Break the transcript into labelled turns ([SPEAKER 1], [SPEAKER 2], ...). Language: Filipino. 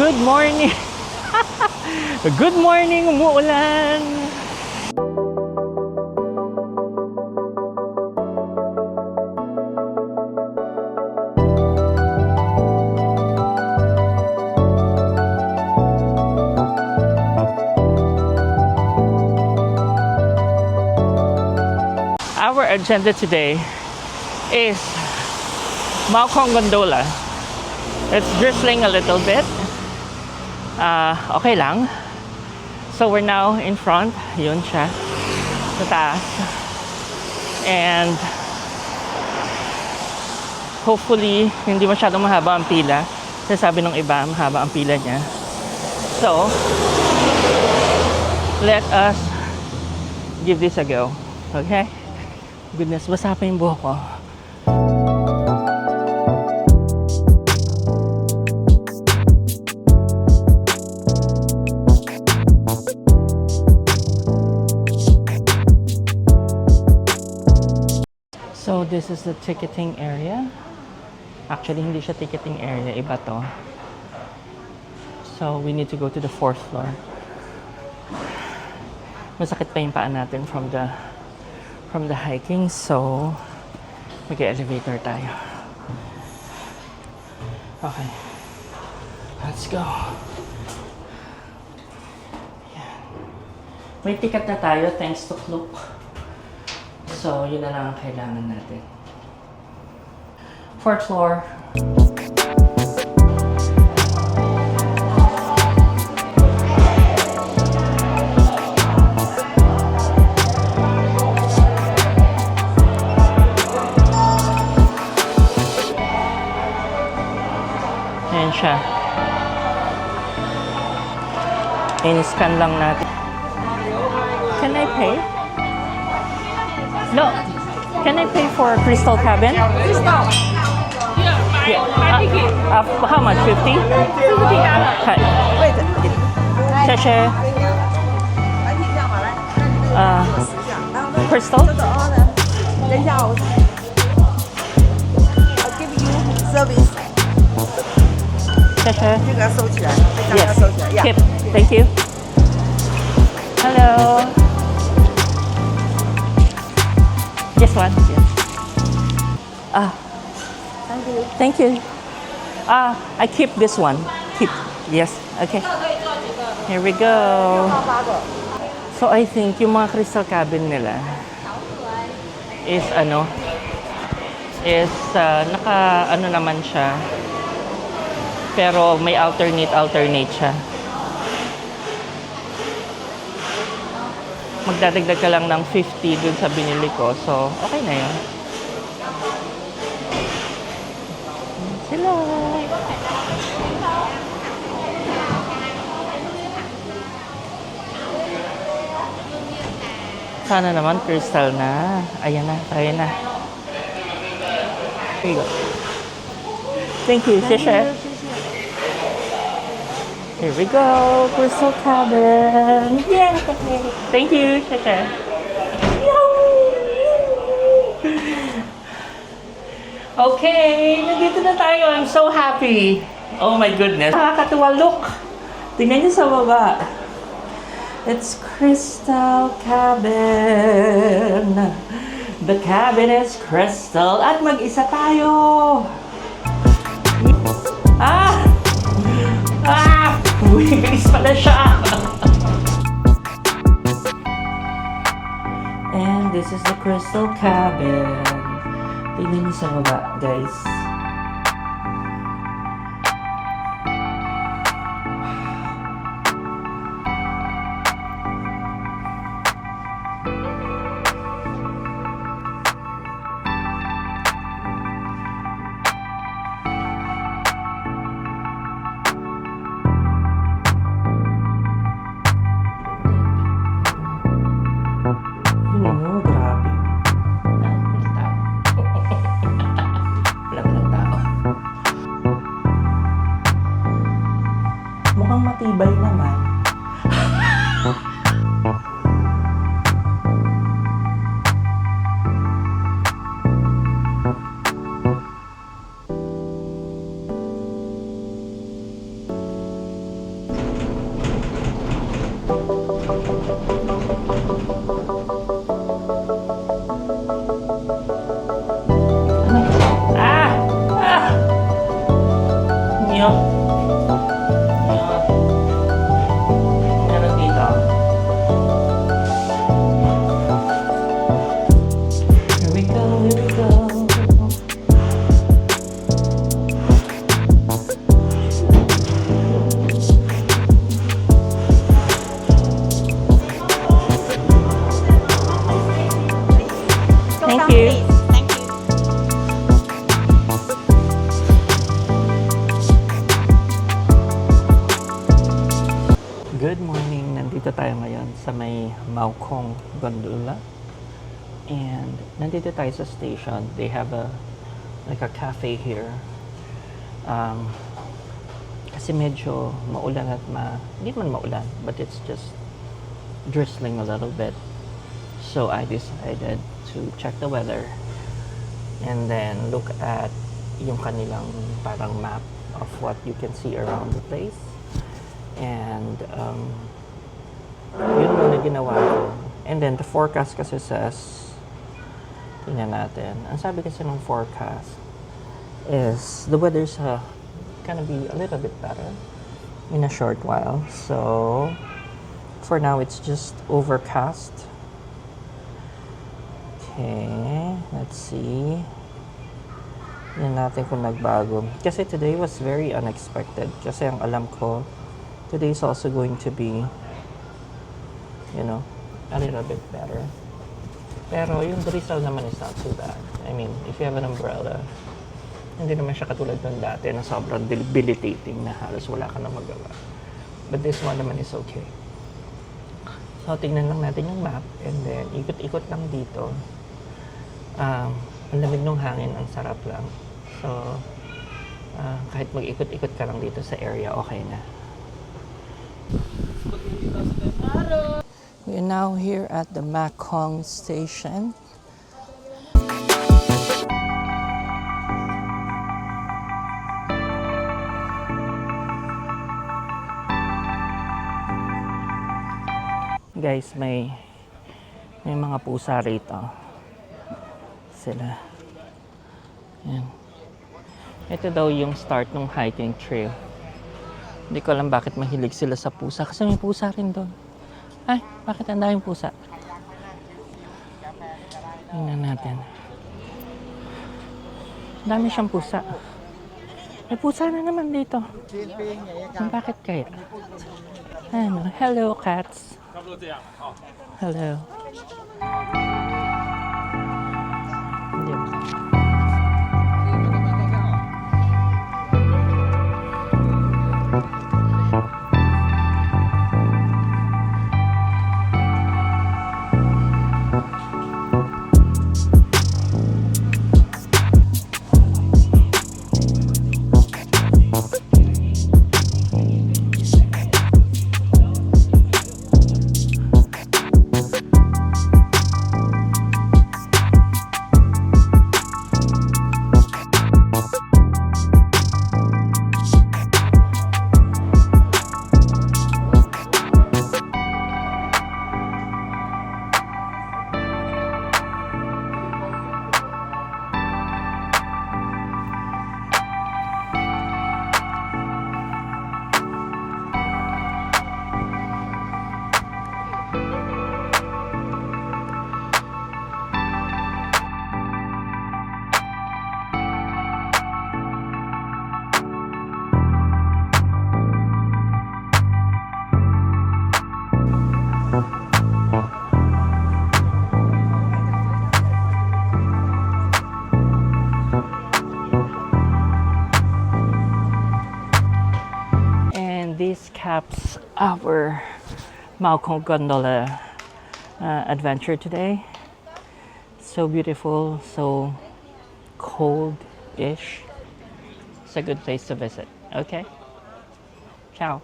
[SPEAKER 1] Good morning! Good morning, umuulan! Our agenda today is Maokong Gondola. It's drizzling a little bit. Okay lang. So we're now in front. Yun siya. Sa taas. And hopefully, hindi masyadong mahaba ang pila. Kasi sabi ng iba, mahaba ang pila niya. So, let us give this a go. Okay? Goodness, basa pa yung buhok ko. So this is the ticketing area. Actually, hindi siya ticketing area, iba to. So we need to go to the 4th floor. Masakit pa yung paa natin from the hiking, so mag-elevator tayo. Okay. Let's go. Yan. May ticket na tayo thanks to Klook. So, yun na lang ang kailangan natin. 4th floor. Ayan siya. In-scan lang natin. Can I pay? No. Can I pay for Crystal Cabin?
[SPEAKER 2] Crystal.
[SPEAKER 1] Yeah.
[SPEAKER 2] ticket.
[SPEAKER 1] How much? 50?
[SPEAKER 2] 50 dollar.
[SPEAKER 1] Hi.
[SPEAKER 3] Wait，
[SPEAKER 1] 谢谢。
[SPEAKER 3] 来听一下好来，那你试一下，然后呢
[SPEAKER 1] Crystal?
[SPEAKER 3] 这个呢，等一下I'll give you service，
[SPEAKER 1] 谢谢。
[SPEAKER 3] 这个要收起来，这个要
[SPEAKER 1] Yes.
[SPEAKER 3] 收起来呀。
[SPEAKER 1] Keep. Thank you. Hello. This one. Yes.
[SPEAKER 3] Thank you。
[SPEAKER 1] Thank you. I keep this one. Keep. Yes. Okay. Here we go.
[SPEAKER 3] 8个。
[SPEAKER 1] So I think yung mga crystal cabin nila is naka naman siya. Pero may alternate siya. Magdadagdag ka lang ng 50 dun sa binili ko. So, okay na yun. Sila. Sana naman crystal na. Ayan na, tayo na. Here you go. Thank you, Shisha. Here we go, crystal cabin. Yay! Thank you, Shisha. Okay, nandito na tayo. I'm so happy. Oh my goodness. Nakakatuwa. Look. Tingnan niyo sa baba. It's Crystal Cabin. The cabin is crystal. At mag-isa tayo. Bilis pala siya. And this is the Crystal Cabin. Tingnan niyo sa baba, guys. Oh, grabe. Wala palang tao. Mukhang matibay naman. Ah! Ah! Nyo. Meron dito. Here we go, here we go. Thank you.
[SPEAKER 2] Thank you.
[SPEAKER 1] Good morning! Nandito tayo ngayon sa may Maokong Gondola. And nandito tayo sa station. They have like a cafe here. Kasi medyo maulan at hindi man maulan, but it's just drizzling a little bit. So I decided to check the weather and then look at yung kanilang parang map of what you can see around the place. And yun muna ginawa ko. And then the forecast kasi says, tingnan natin. Ang sabi kasi ng forecast is the weather's gonna be a little bit better in a short while. So for now it's just overcast. Okay, let's see. Tingnan natin kung nagbago. Kasi today was very unexpected. Kasi ang alam ko, today is also going to be, you know, a little bit better. Pero yung Rizal naman is not too bad. I mean, if you have an umbrella, hindi naman siya katulad ng dati na sobrang debilitating na halos wala ka na magawa. But this one naman is okay. So, tingnan lang natin yung map and then ikot-ikot lang dito. Ang lamig ng hangin, ang sarap lang. So, kahit mag-ikot-ikot ka lang dito sa area, okay na. We are now here at the Maokong station. Guys, may mga pusa rito. Sila. Yan. Ito daw yung start ng hiking trail. Hindi ko alam bakit mahilig sila sa pusa. Kasi may pusa rin doon. Ay, bakit ang daming pusa? Tingnan natin. Ang dami siyang pusa. May pusa na naman dito. Bakit kaya? Ano? Hello, cats. Hello. This caps our Maokong Gondola adventure today. So beautiful, so cold-ish. It's a good place to visit. Okay? Ciao.